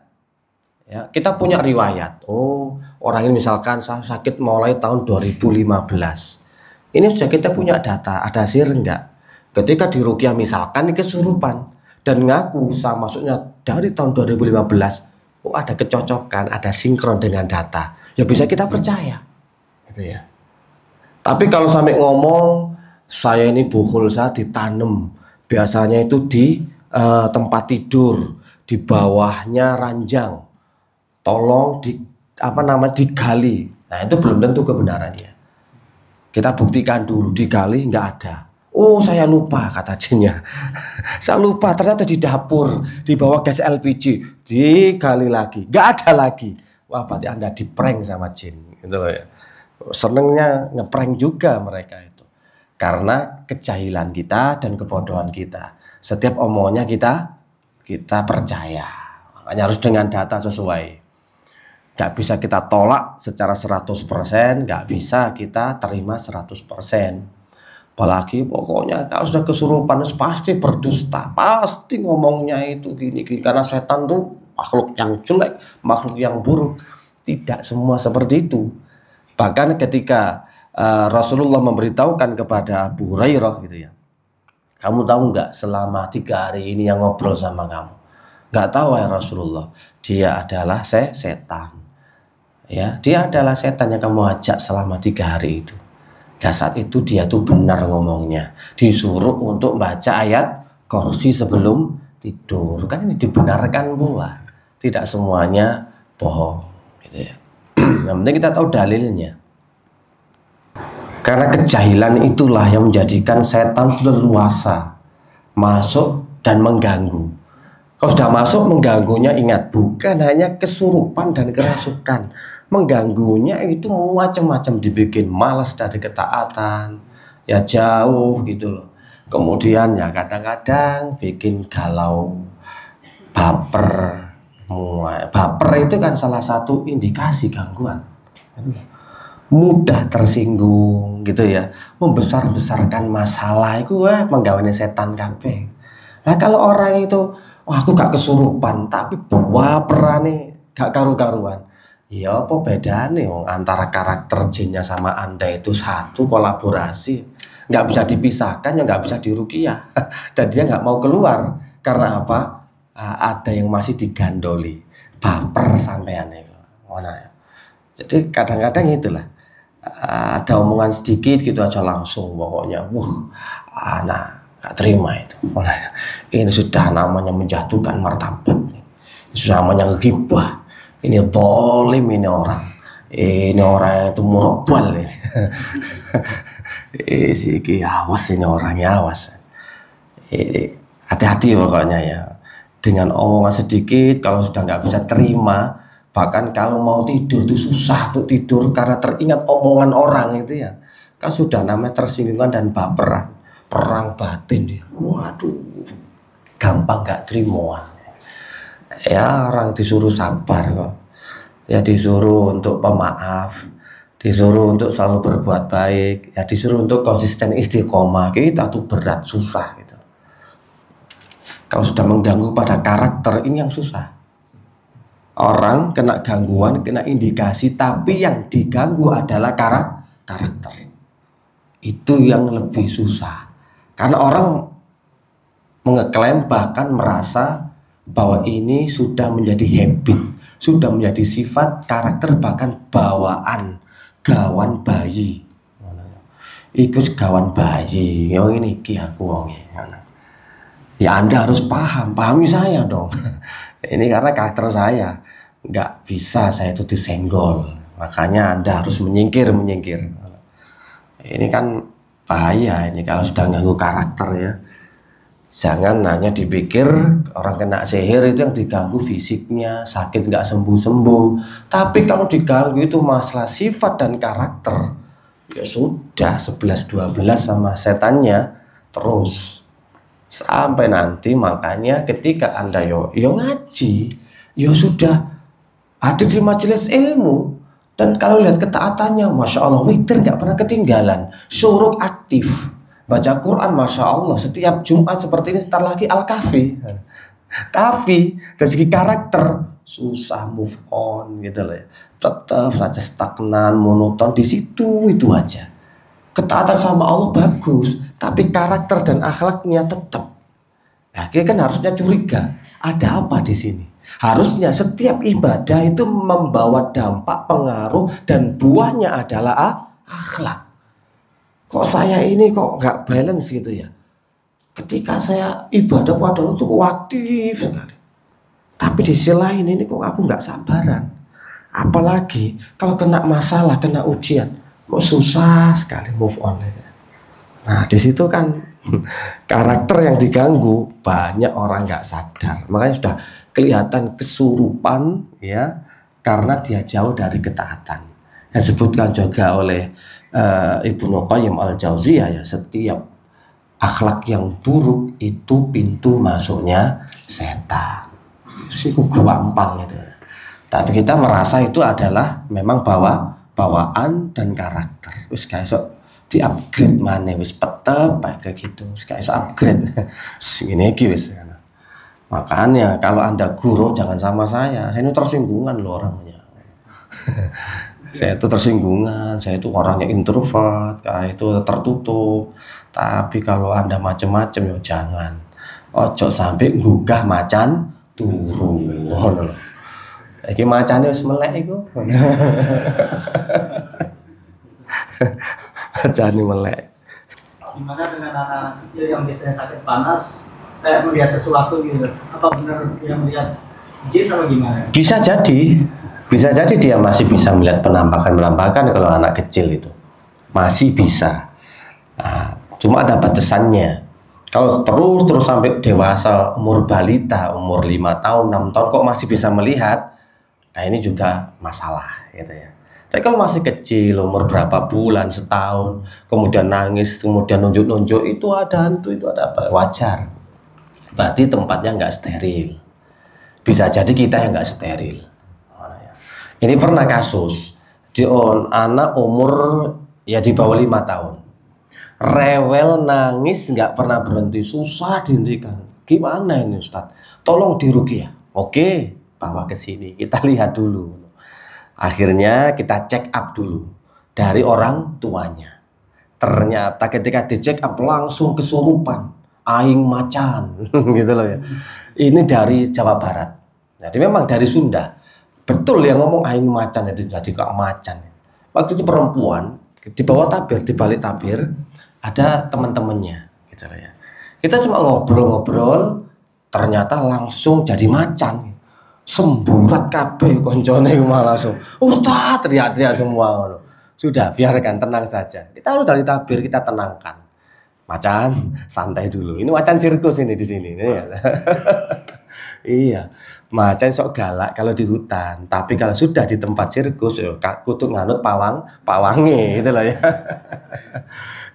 Ya, kita punya riwayat. Oh, orang ini misalkan sakit mulai tahun 2015. Ini sudah kita punya data, ada sihir enggak? Ketika di ruqyah misalkan ini kesurupan dan ngaku sama maksudnya dari tahun 2015, oh ada kecocokan, ada sinkron dengan data. Ya bisa kita percaya. Gitu ya. Tapi kalau sampai ngomong saya ini bukhul, saya ditanam, biasanya itu di tempat tidur, di bawahnya ranjang, tolong digali. Nah itu belum tentu kebenarannya. Kita buktikan dulu, digali nggak ada. Oh saya lupa, kata jinnya. Saya lupa, ternyata di dapur, di bawah gas LPG, digali lagi, nggak ada lagi. Wah berarti Anda diprank sama jin, gitu loh ya. Senengnya ngeprank juga mereka itu, karena kejahilan kita dan kebodohan kita. Setiap omongannya kita percaya, makanya harus dengan data sesuai. Gak bisa kita tolak secara 100%, gak bisa kita terima 100%. Apalagi pokoknya kalau sudah kesurupan pasti berdusta, pasti ngomongnya itu gini, karena setan tuh makhluk yang jelek, makhluk yang buruk. Tidak semua seperti itu. Bahkan ketika Rasulullah memberitahukan kepada Abu Hurairah gitu ya, kamu tahu nggak selama 3 hari ini yang ngobrol sama kamu? Nggak tahu ya Rasulullah, dia adalah setan. Ya, dia adalah setan yang kamu ajak selama 3 hari itu. Ya, saat itu dia tuh benar ngomongnya, disuruh untuk baca ayat kursi sebelum tidur. Kan ini dibenarkan pula, tidak semuanya bohong gitu ya. Yang penting kita tahu dalilnya. Karena kejahilan itulah yang menjadikan setan leluasa masuk dan mengganggu. Kalau sudah masuk mengganggunya, ingat, bukan hanya kesurupan dan kerasukan. Mengganggunya itu macam-macam, dibikin malas dari ketaatan, ya jauh gitu loh. Kemudian ya kadang-kadang bikin galau, baper. Baper itu kan salah satu indikasi gangguan. Mudah tersinggung gitu ya, membesar-besarkan masalah itu menggawane setan kabeh. Nah kalau orang itu, aku gak kesurupan tapi baperane gak karu-karuan. Ya apa bedanya antara karakter jinnya sama Anda itu satu, kolaborasi. Nggak bisa dipisahkan, ya nggak bisa diruqyah. Dan dia nggak mau keluar karena apa? Ada yang masih digandoli, baper sampean itu. Jadi kadang-kadang itulah, ada omongan sedikit gitu aja langsung pokoknya, anak gak terima itu. Ini sudah namanya menjatuhkan martabat, sudah namanya ghibah. Ini zalim, ini orang yang itu murabal ini. Siki awas, ini orangnya awas. Hati-hati pokoknya ya. Dengan omongan sedikit, kalau sudah nggak bisa terima, bahkan kalau mau tidur itu susah untuk tidur karena teringat omongan orang itu ya. kan sudah namanya tersinggungan dan baperan, perang batin dia. Waduh, gampang gak terima. Ya orang disuruh sabar kok, ya disuruh untuk pemaaf, disuruh untuk selalu berbuat baik, ya disuruh untuk konsisten istiqomah. Kita tuh berat, susah gitu. Kalau sudah mengganggu pada karakter, ini yang susah. Orang kena gangguan, kena indikasi, tapi yang diganggu adalah karakter. Itu yang lebih susah. Karena orang mengeklaim bahkan merasa bahwa ini sudah menjadi habit, sudah menjadi sifat, karakter, bahkan bawaan, gawan bayi. Ikus gawan bayi, yang ini ki aku wongnya. Ya Anda harus pahami saya dong. Ini karena karakter saya, nggak bisa saya itu disenggol, makanya Anda harus menyingkir. Ini kan bahaya ini kalau sudah ganggu karakter ya. Jangan hanya dipikir orang kena sihir itu yang diganggu fisiknya, sakit nggak sembuh-sembuh. Tapi kalau diganggu itu masalah sifat dan karakter, ya sudah 11-12 sama setannya terus. Sampai nanti makanya ketika Anda yo ngaji, yo sudah hadir di majelis ilmu, dan kalau lihat ketaatannya, Masya Allah, witir nggak pernah ketinggalan, syuruk aktif, baca Quran, Masya Allah, setiap Jumat seperti ini, sebentar lagi Al-Kahfi. Tapi dari segi karakter susah move on gitu loh ya. Tetap saja stagnan, monoton di situ itu aja. Ketaatan sama Allah bagus, tapi karakter dan akhlaknya tetap. Nah, kita kan harusnya curiga, ada apa di sini? Harusnya setiap ibadah itu membawa dampak, pengaruh, dan buahnya adalah akhlak. Kok saya ini kok nggak balance gitu ya? Ketika saya ibadah padahal itu aktif sekali, tapi di sisi lain ini kok aku nggak sabaran. Apalagi kalau kena masalah, kena ujian, kok susah sekali move on. Nah di situ kan karakter yang diganggu, banyak orang nggak sadar, makanya sudah kelihatan kesurupan ya, karena dia jauh dari ketaatan. Yang disebutkan juga oleh Ibnu Qayyim al-Jauziyah ya, setiap akhlak yang buruk itu pintu masuknya setan. Siku gampang itu. Tapi kita merasa itu adalah memang bawaan dan karakter. Wis kayak sok di upgrade mana, wis petep kayak gitu. Wis kayak sok upgrade. Ini wis. Makanya kalau Anda guru jangan sama saya. Saya ini tersinggungan loh orangnya. Saya itu tersinggungan, saya itu orangnya introvert, kayak itu tertutup. Tapi kalau Anda macam-macam ya jangan. Ojo sampai gugah macan turu. Iki macane wis melek iku. Macane melek. Gimana dengan anak-anak kecil yang biasanya sakit panas, kayak melihat sesuatu gitu? Apa benar yang melihat jin atau gimana? Bisa jadi dia masih bisa melihat penampakan kalau anak kecil itu. Masih bisa. Nah, cuma ada batasannya. Kalau terus sampai dewasa, umur balita, umur 5 tahun, 6 tahun kok masih bisa melihat, nah ini juga masalah gitu ya. Tapi kalau masih kecil, umur berapa bulan, setahun, kemudian nangis, kemudian nunjuk-nunjuk, itu ada hantu, itu ada apa? Wajar. Berarti tempatnya nggak steril. Bisa jadi kita yang nggak steril. Ini pernah kasus di anak umur ya di bawah 5 tahun. Rewel, nangis, nggak pernah berhenti, susah dihentikan. Gimana ini Ustadz? Tolong diruqyah. Oke, bawa ke sini, kita lihat dulu. Akhirnya kita check up dulu dari orang tuanya. Ternyata ketika di check up langsung kesurupan, aing macan, gitu loh ya. Ini dari Jawa Barat. Jadi memang dari Sunda. Betul yang ngomong aing macan itu jadi kok macan. Waktu itu perempuan di bawah tabir, di balik tabir ada teman-temannya gitu ya. Kita cuma ngobrol-ngobrol, ternyata langsung jadi macan. Semburat kabeh koncone malah langsung. Ustaz teriak-teriak semua. Sudah, biarkan, tenang saja. Kita lalu dari tabir kita tenangkan. Macan, santai dulu. Ini macan sirkus ini di sini. Ini ya. Iya, macan sok galak kalau di hutan, tapi kalau sudah di tempat sirkus, ya kudu nganut pawange gitu loh ya.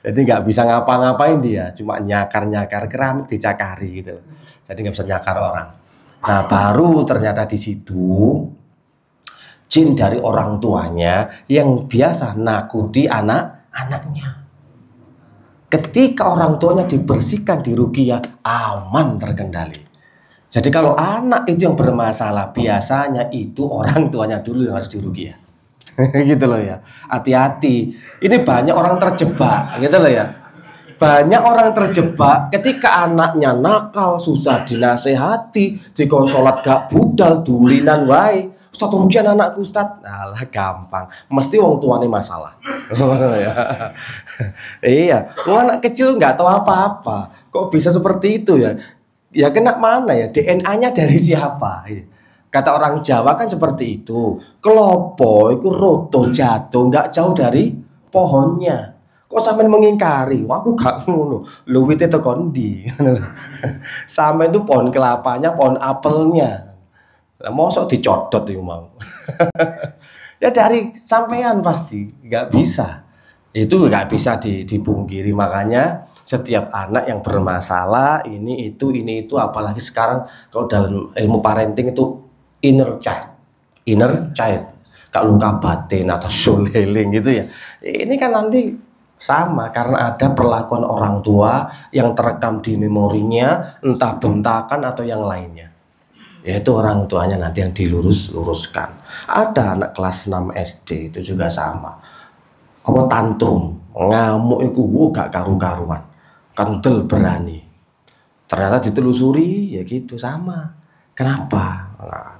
Jadi nggak bisa ngapa-ngapain dia, cuma nyakar-nyakar keramik dicakari gitu loh. Jadi nggak bisa nyakar orang. Nah baru ternyata di situ jin dari orang tuanya yang biasa nakuti anak-anaknya. Ketika orang tuanya dibersihkan di ruqyah, aman terkendali. Jadi kalau anak itu yang bermasalah, biasanya itu orang tuanya dulu yang harus diruqyah. Gitu loh ya. Hati-hati. Ini banyak orang terjebak, gitu loh ya. Banyak orang terjebak ketika anaknya nakal, susah dinasehati, dikon sholat gak budal, dulinan wae. Ustaz rugian anakku Ustaz. Alah gampang. Mesti wong tuane masalah. Iya, wong anak kecil nggak tahu apa-apa. Kok bisa seperti itu ya? Ya kena mana ya? DNA-nya dari siapa? Kata orang Jawa kan seperti itu. Kelopo itu roto jatuh nggak jauh dari pohonnya. Kok sampean mengingkari? Wah, aku gak ngono. Lho wite tekan ndi? Sampean itu pohon kelapanya, pohon apelnya. Lah mosok dicodot itu mau. Ya dari sampean pasti nggak bisa. Itu nggak bisa dipungkiri. Makanya setiap anak yang bermasalah ini itu apalagi sekarang kalau dalam ilmu parenting itu inner child kak luka batin atau soul healing gitu ya. Ini kan nanti sama karena ada perlakuan orang tua yang terekam di memorinya, entah bentakan atau yang lainnya. Yaitu orang tuanya nanti yang diluruskan. Ada anak kelas 6 SD itu juga sama. Apa tantrum, ngamuk itu gak karu-karuan. Kental berani. Ternyata ditelusuri ya gitu sama. Kenapa?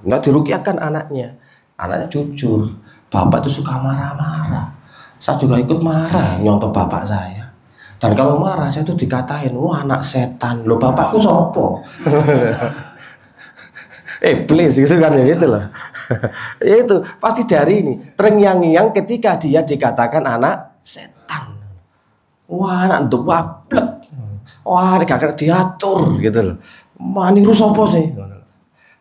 Nggak diruqyahkan anaknya. Anaknya jujur. Bapak itu suka marah-marah. Saya juga ikut marah nyontoh bapak saya. Dan kalau marah saya tuh dikatain, wah anak setan. Loh bapakku sopo? Iblis gitu kan ya, itu loh. Itu pasti dari ini terngiang-ngiang ketika dia dikatakan anak setan. Wah anak nduk wablek. Wah gak kena diatur gitu loh. Maniru sapa sih?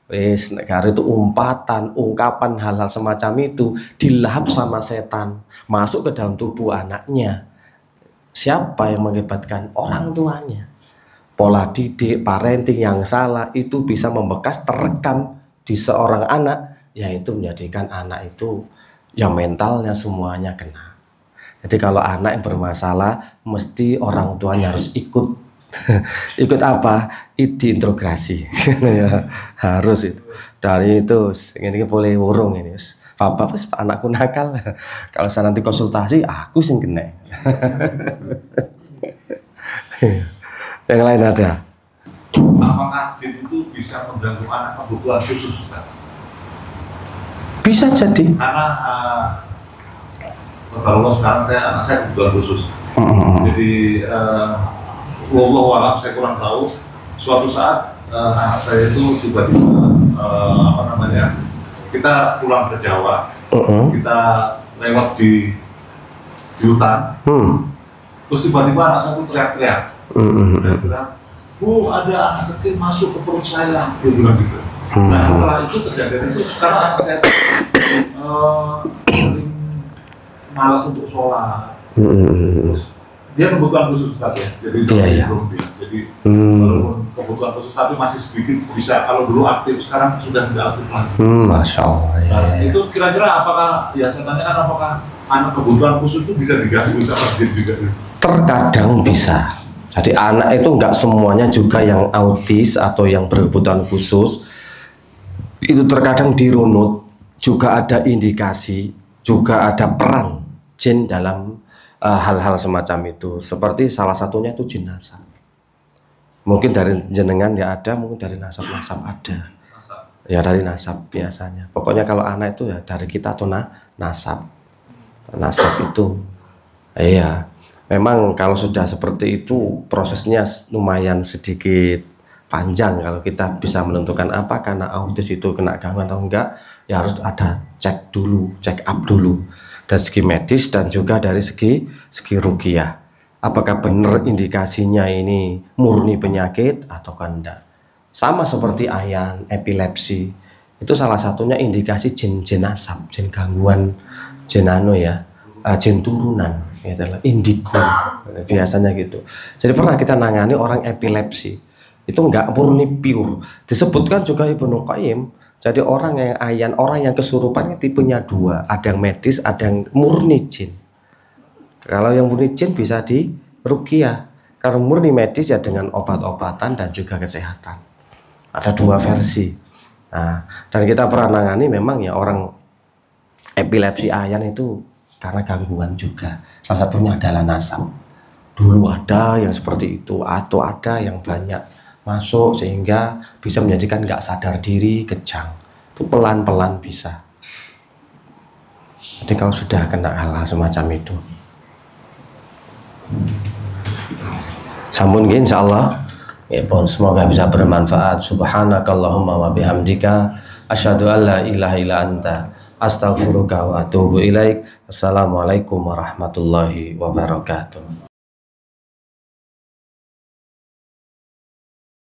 Wis nek itu umpatan, ungkapan hal-hal semacam itu dilahap sama setan, masuk ke dalam tubuh anaknya. Siapa yang mengakibatkan? Orang tuanya. Pola didik, parenting yang salah itu bisa membekas terekam di seorang anak, yaitu menjadikan anak itu yang mentalnya semuanya kena. Jadi kalau anak yang bermasalah, mesti orang tuanya harus ikut ikut apa? Diintegrasi. Harus itu. Dari itu, ini boleh urung ini. Papa pas anakku nakal. Kalau saya nanti konsultasi, aku sing kena. Yang lain ada. Apakah jin itu bisa mengganggu anak kebutuhan khusus, Ustaz? Bisa jadi. Karena kalau sekarang anak saya kebutuhan khusus. Jadi wallahu a'lam, saya kurang tahu. Suatu saat anak saya itu tiba-tiba kita pulang ke Jawa, kita lewat di hutan, terus tiba-tiba anak saya itu teriak-teriak. Bu, ada anak kecil masuk ke perut saya, dia bilang gitu. Nah setelah itu kejadian itu, sekarang anak saya paling malas untuk sholat. Terus, dia kebutuhan khusus tadi ya, jadi belum dia. Jadi walaupun kebutuhan khusus tapi masih sedikit bisa. Kalau dulu aktif, sekarang sudah tidak aktif lagi. Masya Allah. Ya, nah, itu kira-kira apakah? Ya saya tanyakan apakah anak kebutuhan khusus itu bisa diganggu sama jin juga? Terkadang bisa. Jadi anak itu nggak semuanya juga yang autis atau yang berkebutuhan khusus. Itu terkadang dirunut, juga ada indikasi, juga ada peran jin dalam hal-hal semacam itu. Seperti salah satunya itu jin nasab. Mungkin dari jenengan ya ada, mungkin dari nasab-nasab ada. Ya dari nasab biasanya. Pokoknya kalau anak itu ya dari kita atau nasab. Nasab itu, iya. Memang kalau sudah seperti itu prosesnya lumayan sedikit panjang. Kalau kita bisa menentukan apa karena autis itu kena gangguan atau enggak, ya harus ada cek dulu, check up dulu dari segi medis dan juga dari segi ruqyah. Apakah benar indikasinya ini murni penyakit atau enggak? Sama seperti ayan, epilepsi, itu salah satunya indikasi jin asap, jin gangguan, jin jin turunan, gitu lah, indigo, biasanya gitu. Jadi pernah kita nangani orang epilepsi, itu nggak murni pure. Disebutkan juga Ibnu Qayyim, jadi orang yang ayan, orang yang kesurupan tipenya dua, ada yang medis, ada yang murni jin. Kalau yang murni jin bisa di ruqyah, kalau murni medis ya dengan obat-obatan dan juga kesehatan. Ada dua versi. Nah, dan kita pernah nangani memang ya orang epilepsi ayan itu karena gangguan juga. Salah satunya adalah nasab. Dulu ada yang seperti itu, atau ada yang banyak masuk sehingga bisa menjadikan nggak sadar diri, kejang. Itu pelan-pelan bisa. Jadi kalau sudah kena hal semacam itu, sampun nggih insyaallah. Ya pun semoga bisa bermanfaat. Subhanakallahumma wa bihamdika asyhadu an la ilaha illa anta astaghfiruka wa atubu ilaik. Assalamualaikum warahmatullahi wabarakatuh.